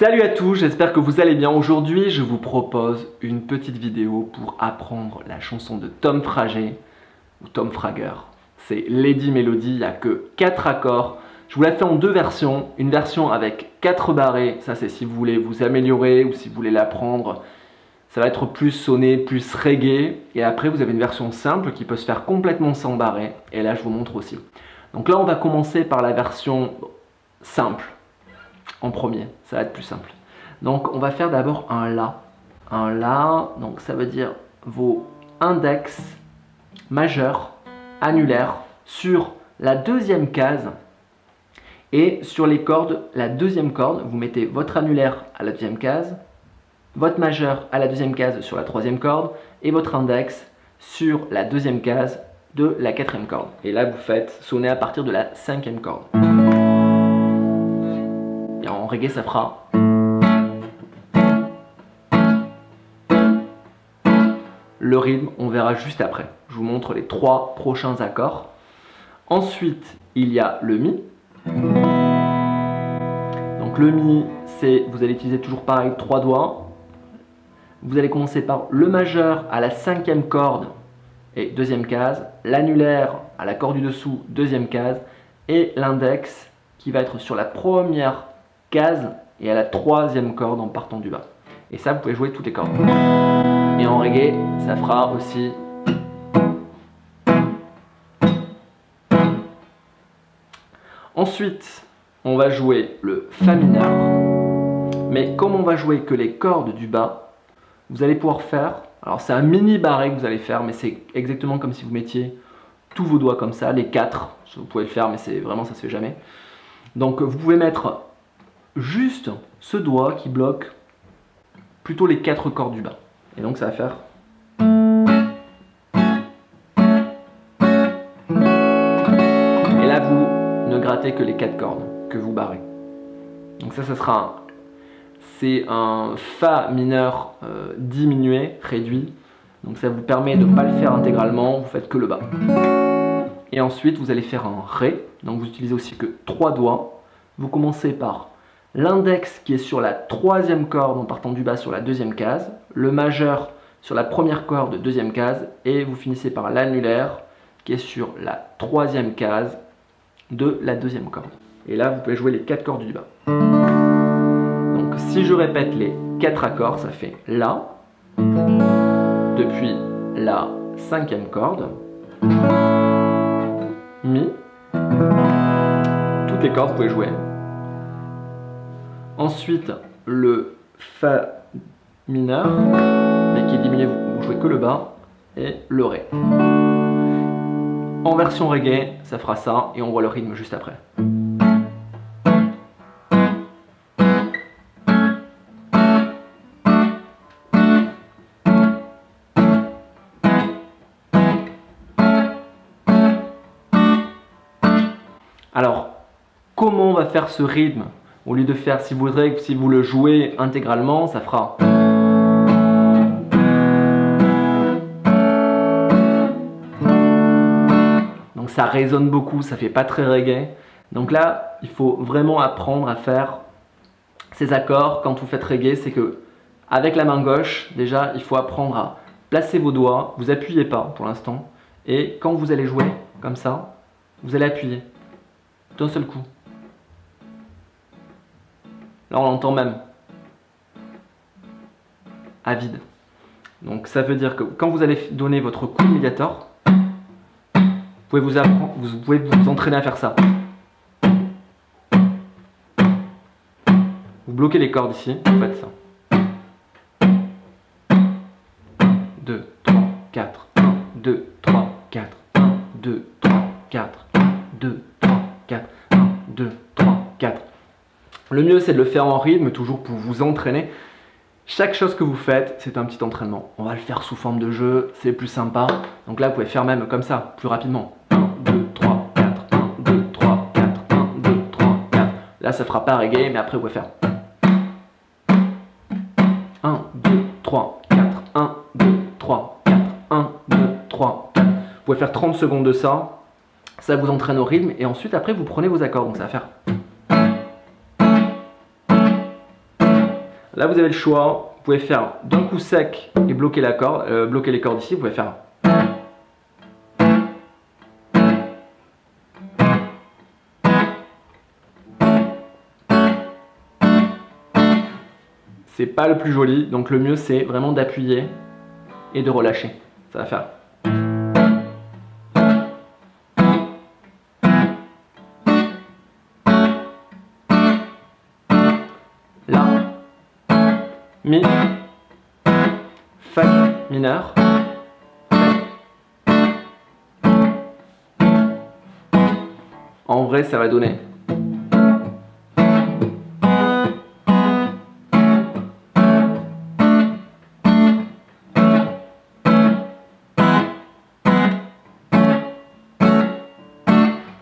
Salut à tous, j'espère que vous allez bien. Aujourd'hui, je vous propose une petite vidéo pour apprendre la chanson de Tom Frager ou Tom Frager. C'est Lady Melody, il n'y a que 4 accords. Je vous la fais en 2 versions. Une version avec 4 barrés, ça c'est si vous voulez vous améliorer ou si vous voulez l'apprendre. Ça va être plus sonné, plus reggae. Et après, vous avez une version simple qui peut se faire complètement sans barré. Et là, je vous montre aussi. Donc là, on va commencer par la version simple. En premier, ça va être plus simple. Donc on va faire d'abord un La. Un La, donc ça veut dire vos index majeurs, annulaires, sur la deuxième case. Et sur les cordes, la deuxième corde, vous mettez votre annulaire à la deuxième case, votre majeur à la deuxième case sur la troisième corde, et votre index sur la deuxième case de la quatrième corde. Et là, vous faites sonner à partir de la cinquième corde. Et en reggae, ça fera. Le rythme, on verra juste après. Je vous montre les 3 prochains accords. Ensuite, il y a le Mi. Donc le Mi, c'est, vous allez utiliser toujours pareil, 3 doigts. Vous allez commencer par le majeur à la cinquième corde et deuxième case, l'annulaire à la corde du dessous, deuxième case, et l'index qui va être sur la première case et à la troisième corde en partant du bas. Et ça, vous pouvez jouer toutes les cordes. Et en reggae, ça fera aussi. Ensuite, on va jouer le Fa mineur. Mais comme on va jouer que les cordes du bas, vous allez pouvoir faire. Alors c'est un mini barré que vous allez faire, mais c'est exactement comme si vous mettiez tous vos doigts comme ça, les 4. Vous pouvez le faire, mais c'est vraiment ça se fait jamais. Donc vous pouvez mettre juste ce doigt qui bloque plutôt les 4 cordes du bas. Et donc ça va faire. Et là vous ne grattez que les 4 cordes que vous barrez. Donc ça sera c'est un Fa mineur diminué, réduit. Donc ça vous permet de ne pas le faire intégralement, vous faites que le bas. Et ensuite vous allez faire un Ré. Donc vous utilisez aussi que 3 doigts. Vous commencez par l'index qui est sur la troisième corde en partant du bas sur la deuxième case, le majeur sur la première corde, deuxième case, et vous finissez par l'annulaire qui est sur la troisième case de la deuxième corde. Et là, vous pouvez jouer les 4 cordes du bas. Donc si je répète les 4 accords, ça fait La, depuis la cinquième corde, Mi, toutes les cordes, vous pouvez jouer. Ensuite, le Fa mineur, mais qui est diminué, vous jouez que le bas, et le Ré. En version reggae, ça fera ça, et on voit le rythme juste après. Alors, comment on va faire ce rythme? Au lieu de faire, si vous le jouez intégralement, ça fera. Donc ça résonne beaucoup, ça fait pas très reggae. Donc là, il faut vraiment apprendre à faire ces accords quand vous faites reggae. C'est que avec la main gauche, déjà, il faut apprendre à placer vos doigts. Vous appuyez pas pour l'instant. Et quand vous allez jouer comme ça, vous allez appuyer d'un seul coup. Là, on l'entend même à vide. Donc, ça veut dire que quand vous allez donner votre coup de médiator, vous pouvez vous entraîner à faire ça. Vous bloquez les cordes ici, vous faites ça. 2, 3, 4, 1, 2, 3, 4, 1, 2, 3, 4, 1, 2, 3, 4, 1, 2, 3, 4. Le mieux, c'est de le faire en rythme, toujours pour vous entraîner. Chaque chose que vous faites, c'est un petit entraînement. On va le faire sous forme de jeu, c'est plus sympa. Donc là, vous pouvez faire même comme ça, plus rapidement. 1, 2, 3, 4, 1, 2, 3, 4, 1, 2, 3, 4. Là, ça fera pas reggae, mais après, vous pouvez faire 1, 2, 3, 4, 1, 2, 3, 4, 1, 2, 3, 4. Vous pouvez faire 30 secondes de ça. Ça vous entraîne au rythme. Et ensuite, après, vous prenez vos accords. Donc, ça va faire. Là, vous avez le choix. Vous pouvez faire d'un coup sec et bloquer la corde, bloquer les cordes ici. Vous pouvez faire. C'est pas le plus joli, donc le mieux c'est vraiment d'appuyer et de relâcher. Ça va faire. La, mi, fa mineur. En vrai, ça va donner.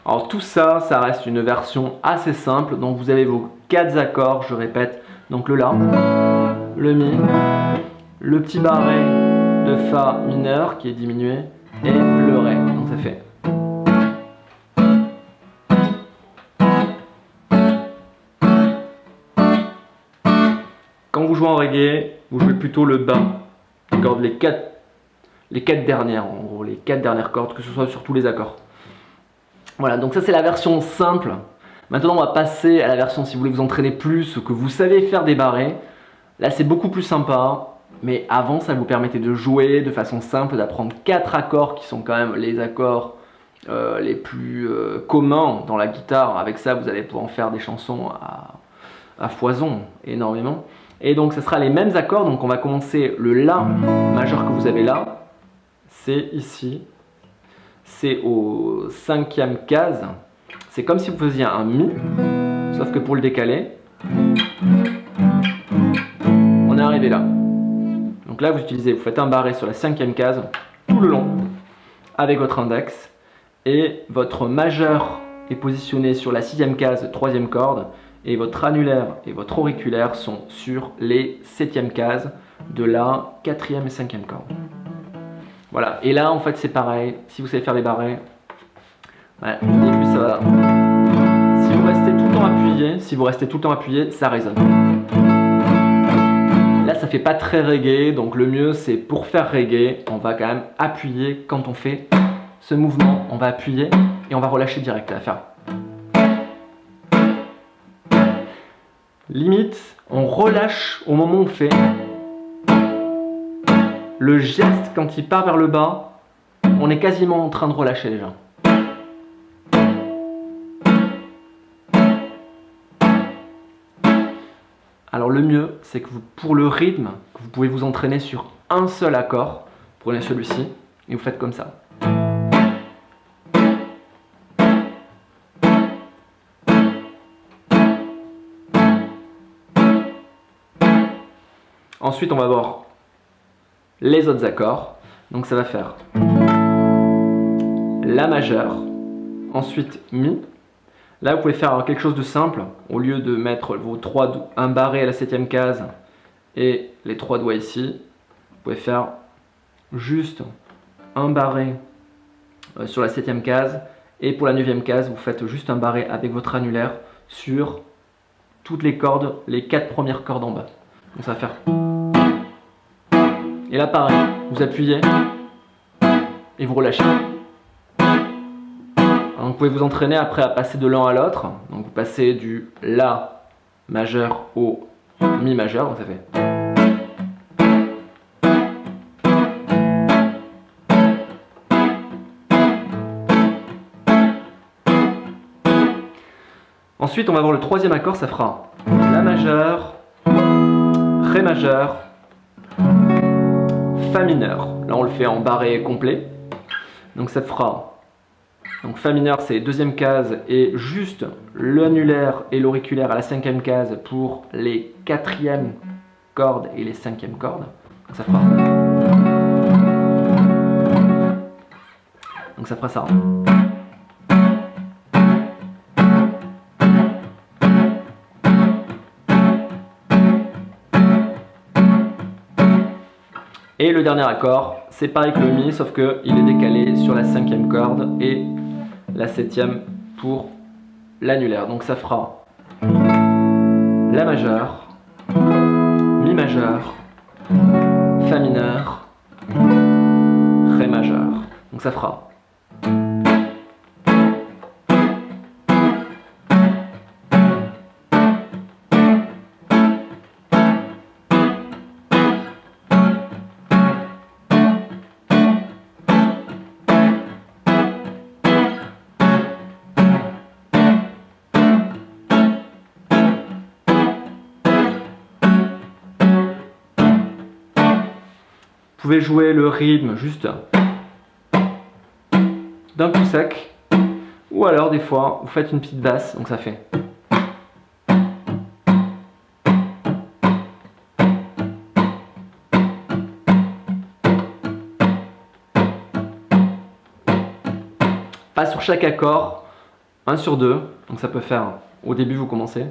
Alors tout ça, ça reste une version assez simple. Donc vous avez vos 4 accords, je répète. Donc le La, le Mi, le petit barré de Fa mineur qui est diminué et le Ré. Donc ça fait. Quand vous jouez en reggae, vous jouez plutôt le bas. Cordes, les quatre dernières, en gros, les 4 dernières cordes, que ce soit sur tous les accords. Voilà, donc ça c'est la version simple. Maintenant on va passer à la version si vous voulez vous entraîner plus ou que vous savez faire des barrés. Là c'est beaucoup plus sympa, mais avant ça vous permettait de jouer de façon simple, d'apprendre 4 accords qui sont quand même les accords les plus communs dans la guitare. Avec ça vous allez pouvoir en faire des chansons à foison, énormément. Et donc ce sera les mêmes accords, donc on va commencer le La majeur que vous avez là, c'est ici. C'est au 5e case. C'est comme si vous faisiez un Mi, sauf que pour le décaler, on est arrivé là. Donc là, vous faites un barré sur la 5e case tout le long avec votre index et votre majeur est positionné sur la 6e case, 3e corde, et votre annulaire et votre auriculaire sont sur les 7e cases de la 4e et 5e corde. Voilà, et là en fait c'est pareil, si vous savez faire les barrés, ouais, au début ça va. Si vous restez tout le temps appuyé, ça résonne. Là ça fait pas très reggae, donc le mieux c'est pour faire reggae, on va quand même appuyer quand on fait ce mouvement, on va appuyer et on va relâcher direct à la faire. Limite, on relâche au moment où on fait. Le geste, quand il part vers le bas, on est quasiment en train de relâcher déjà. Alors le mieux, c'est que pour le rythme, vous pouvez vous entraîner sur un seul accord. Prenez celui-ci et vous faites comme ça. Ensuite, on va voir les autres accords. Donc ça va faire La majeur, ensuite Mi. Là vous pouvez faire quelque chose de simple. Au lieu de mettre un barré à la 7e case et les 3 doigts ici, vous pouvez faire juste un barré sur la 7e case et pour la 9e case vous faites juste un barré avec votre annulaire sur toutes les cordes, les 4 premières cordes en bas. Donc ça va faire. Et là pareil, vous appuyez et vous relâchez. Alors, vous pouvez vous entraîner après à passer de l'un à l'autre. Donc vous passez du La majeur au Mi majeur, donc ça fait. Ensuite on va voir le 3e accord, ça fera La majeur, Ré majeur, Fa mineur. Là on le fait en barré complet. Donc ça fera. Donc Fa mineur c'est 2e case et juste l'annulaire et l'auriculaire à la 5e case pour les 4e cordes et les 5e cordes. Donc ça fera. Donc ça fera ça. Et le dernier accord, c'est pareil que le Mi, sauf qu'il est décalé sur la 5e corde et la 7e pour l'annulaire. Donc ça fera La majeur, Mi majeur, Fa mineur, Ré majeur. Donc ça fera. Vous pouvez jouer le rythme juste d'un coup sec, ou alors des fois vous faites une petite basse, donc ça fait. Pas sur chaque accord, 1 sur 2, donc ça peut faire, au début vous commencez.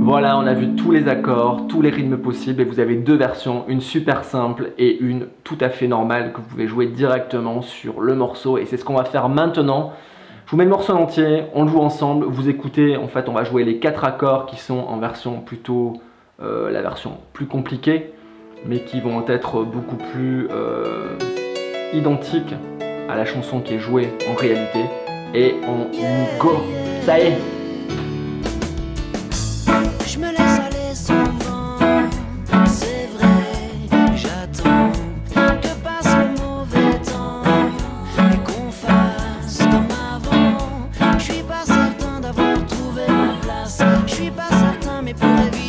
Voilà, on a vu tous les accords, tous les rythmes possibles et vous avez deux versions, une super simple et une tout à fait normale que vous pouvez jouer directement sur le morceau et c'est ce qu'on va faire maintenant. Je vous mets le morceau en entier, on le joue ensemble, vous écoutez, en fait on va jouer les 4 accords qui sont en version plutôt, la version plus compliquée, mais qui vont être beaucoup plus identiques à la chanson qui est jouée en réalité. Et on go, ça y est! Je me laisse aller souvent, c'est vrai, j'attends que passe le mauvais temps et qu'on fasse comme avant. Je suis pas certain d'avoir trouvé ma place, je suis pas certain mais pour éviter